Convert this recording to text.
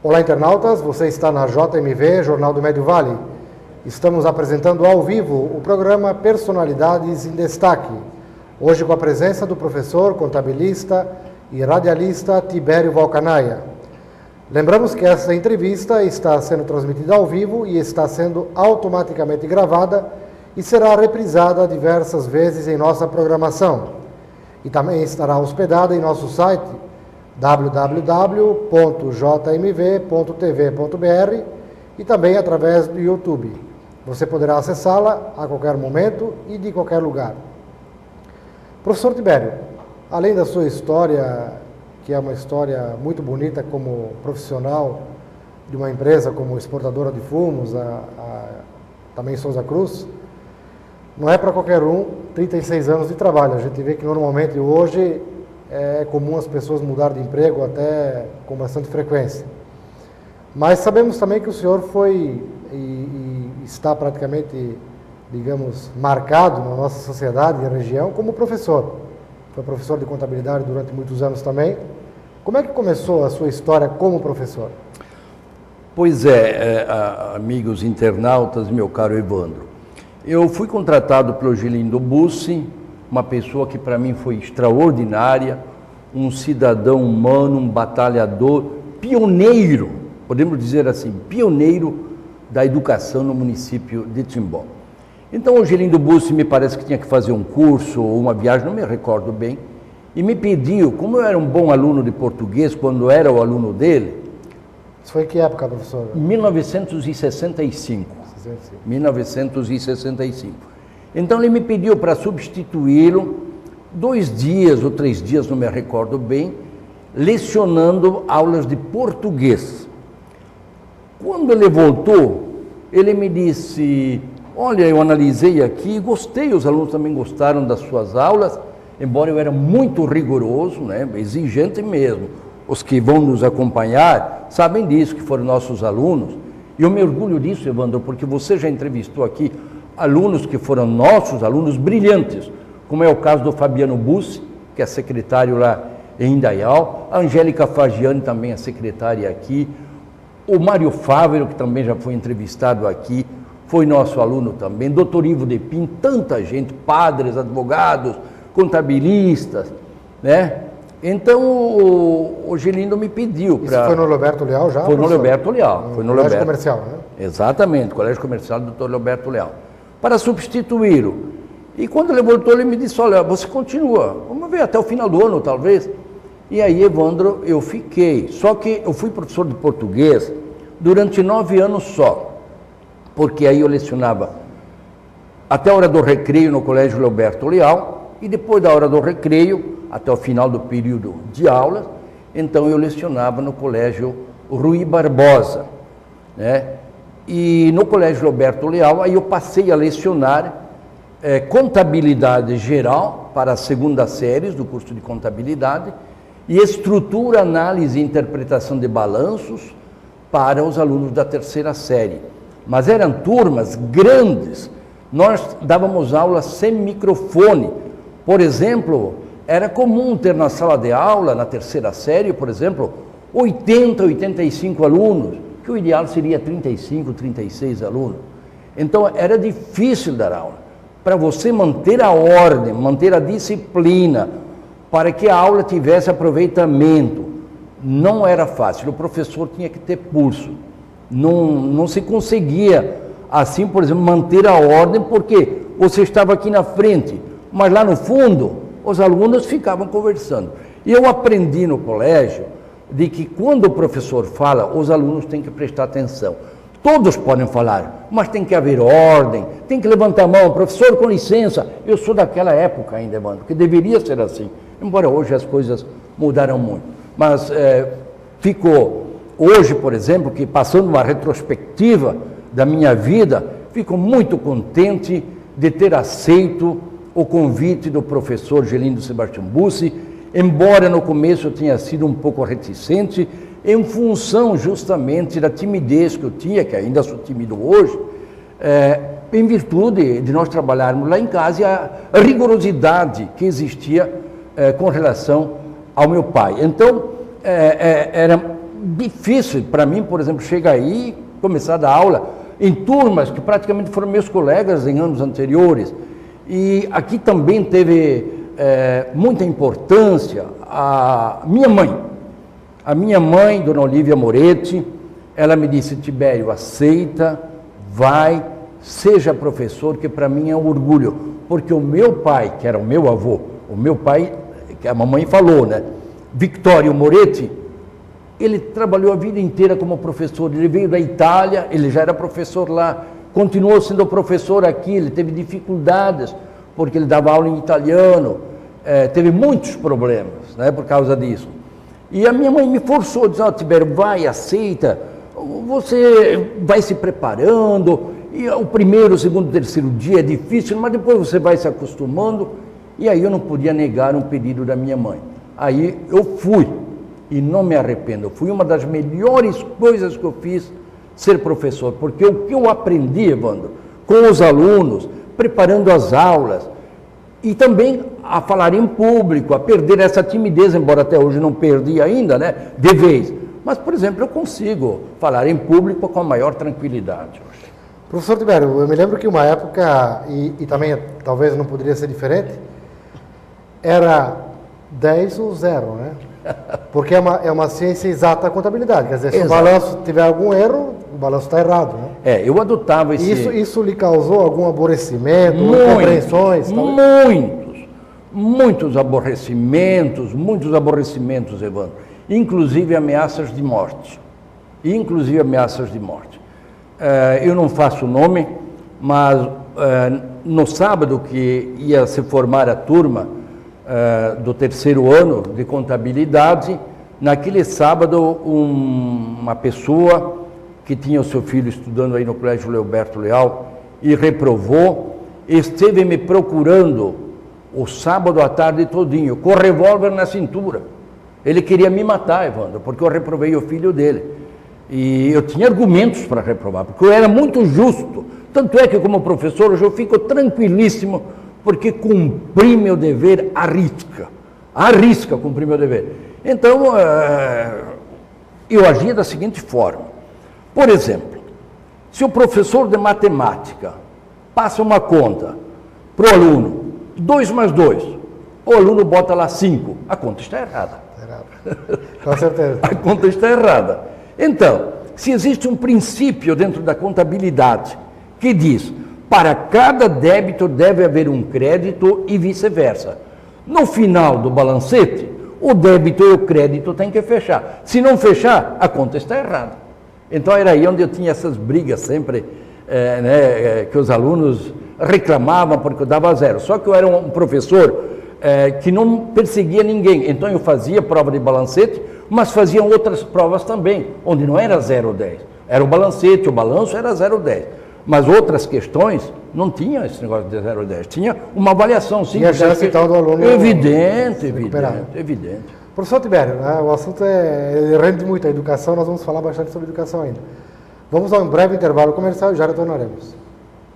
Olá, internautas, você está na JMV, Jornal do Médio Vale. Estamos apresentando ao vivo o programa Personalidades em Destaque, hoje com a presença do professor, contabilista e radialista Tibério Valcanaia. Lembramos que essa entrevista está sendo transmitida ao vivo e está sendo automaticamente gravada e será reprisada diversas vezes em nossa programação. E também estará hospedada em nosso site www.jmv.tv.br e também através do YouTube. Você poderá acessá-la a qualquer momento e de qualquer lugar. Professor Tibério, além da sua história, que é uma história muito bonita como profissional de uma empresa como exportadora de fumos, também Souza Cruz, não é para qualquer um 36 anos de trabalho. A gente vê que normalmente hoje é comum as pessoas mudar de emprego até com bastante frequência. Mas sabemos também que o senhor foi e está praticamente, digamos, marcado na nossa sociedade e região como professor. Foi professor de contabilidade durante muitos anos também. Como é que começou a sua história como professor? Pois amigos internautas, meu caro Evandro, eu fui contratado pelo Gelindo Bussi, uma pessoa que para mim foi extraordinária, um cidadão humano, um batalhador, pioneiro, podemos dizer assim, pioneiro da educação no município de Timbó. Então o Gelindo Bussi me parece que tinha que fazer um curso ou uma viagem, não me recordo bem, e me pediu, como eu era um bom aluno de português quando era o aluno dele. Isso foi em que época, professor? 1965. 1965. Então ele me pediu para substituí-lo 2 dias ou 3 dias, não me recordo bem, lecionando aulas de português. Quando ele voltou, ele me disse: olha, eu analisei aqui, gostei, os alunos também gostaram das suas aulas, embora eu era muito rigoroso, né, exigente mesmo. Os que vão nos acompanhar sabem disso, que foram nossos alunos. E eu me orgulho disso, Evandro, porque você já entrevistou aqui alunos que foram nossos alunos brilhantes, como é o caso do Fabiano Bussi, que é secretário lá em Indaial, a Angélica Fagiani também é secretária aqui, o Mário Fávero, que também já foi entrevistado aqui, foi nosso aluno também, doutor Ivo Depin, tanta gente, padres, advogados, contabilistas, né? Então o Gelindo me pediu para... Isso foi no Leoberto Leal já? Foi no Leoberto Leal. Foi no Colégio Comercial, né? Exatamente, Colégio Comercial do Dr. Leoberto Leal. Para substituí-lo. E quando ele voltou, ele me disse: olha, você continua, vamos ver até o final do ano, talvez. E aí, Evandro, eu fiquei. Só que eu fui professor de português durante 9 anos só. Porque aí eu lecionava até a hora do recreio no Colégio Leoberto Leal, e depois da hora do recreio, até o final do período de aulas, então eu lecionava no Colégio Rui Barbosa, né? E no Colégio Leoberto Leal, aí eu passei a lecionar contabilidade geral para as segundas séries do curso de contabilidade e estrutura, análise e interpretação de balanços para os alunos da 3ª série. Mas eram turmas grandes, nós dávamos aulas sem microfone. Por exemplo, era comum ter na sala de aula, na 3ª série, por exemplo, 80, 85 alunos, que o ideal seria 35, 36 alunos. Então, era difícil dar aula. Para você manter a ordem, manter a disciplina, para que a aula tivesse aproveitamento, não era fácil. O professor tinha que ter pulso. Não se conseguia, assim, por exemplo, manter a ordem, porque você estava aqui na frente, mas lá no fundo, os alunos ficavam conversando. E eu aprendi no colégio de que quando o professor fala, os alunos têm que prestar atenção. Todos podem falar, mas tem que haver ordem, tem que levantar a mão. Professor, com licença, eu sou daquela época ainda, mano, que deveria ser assim, embora hoje as coisas mudaram muito. Mas ficou, hoje, por exemplo, que passando uma retrospectiva da minha vida, fico muito contente de ter aceito o convite do professor Gelindo Sebastião Bussi, embora no começo eu tenha sido um pouco reticente, em função justamente da timidez que eu tinha, que ainda sou tímido hoje, em virtude de nós trabalharmos lá em casa e a rigorosidade que existia com relação ao meu pai. Então, era difícil para mim, por exemplo, chegar aí e começar a dar aula em turmas que praticamente foram meus colegas em anos anteriores. E aqui também teve muita importância a minha mãe. A minha mãe, Dona Olívia Moretti, ela me disse: Tibério, aceita, vai, seja professor, que para mim é um orgulho. Porque o meu pai, que era o meu avô, o meu pai, que a mamãe falou, né? Victório Moretti, ele trabalhou a vida inteira como professor. Ele veio da Itália, ele já era professor lá, continuou sendo professor aqui, ele teve dificuldades, porque ele dava aula em italiano, teve muitos problemas, né, por causa disso. E a minha mãe me forçou, dizendo: Tibério, vai, aceita, você vai se preparando, e o primeiro, o segundo, o terceiro dia é difícil, mas depois você vai se acostumando. E aí eu não podia negar um pedido da minha mãe. Aí eu fui, e não me arrependo. Foi uma das melhores coisas que eu fiz, ser professor, porque o que eu aprendi, Evandro, com os alunos, preparando as aulas, e também a falar em público, a perder essa timidez, embora até hoje não perdi ainda, né, de vez. Mas, por exemplo, eu consigo falar em público com a maior tranquilidade. Professor Tibério, eu me lembro que uma época, e também talvez não poderia ser diferente, era 10 ou 0, né? Porque é uma ciência exata a contabilidade. Quer dizer, se o balanço tiver algum erro, o balanço está errado, né? Eu adotava esse... Isso lhe causou algum aborrecimento, incompreensões? Muitos aborrecimentos, Evandro. Inclusive ameaças de morte. Eu não faço nome, mas no sábado que ia se formar a turma do terceiro ano de contabilidade, naquele sábado uma pessoa que tinha o seu filho estudando aí no Colégio Leoberto Leal e reprovou, esteve me procurando o sábado à tarde todinho, com o revólver na cintura. Ele queria me matar, Evandro, porque eu reprovei o filho dele. E eu tinha argumentos para reprovar, porque eu era muito justo. Tanto é que, como professor, hoje eu fico tranquilíssimo, porque cumpri meu dever à risca cumpri meu dever. Então, eu agia da seguinte forma. Por exemplo, se o professor de matemática passa uma conta para o aluno, 2 mais 2, o aluno bota lá 5, a conta está errada. Com certeza. A conta está errada. Então, se existe um princípio dentro da contabilidade que diz: para cada débito deve haver um crédito e vice-versa. No final do balancete, o débito e o crédito têm que fechar. Se não fechar, a conta está errada. Então era aí onde eu tinha essas brigas sempre, que os alunos reclamavam porque eu dava 0. Só que eu era um professor que não perseguia ninguém. Então eu fazia prova de balancete, mas fazia outras provas também, onde não era 0 ou 10. Era o balancete, o balanço era 0 ou 10. Mas outras questões não tinha esse negócio de 0 ou 10. Tinha uma avaliação simples. E a chance então do aluno... Evidente. Professor Tibério, o assunto rende muito a educação, nós vamos falar bastante sobre educação ainda. Vamos a um breve intervalo comercial e já retornaremos.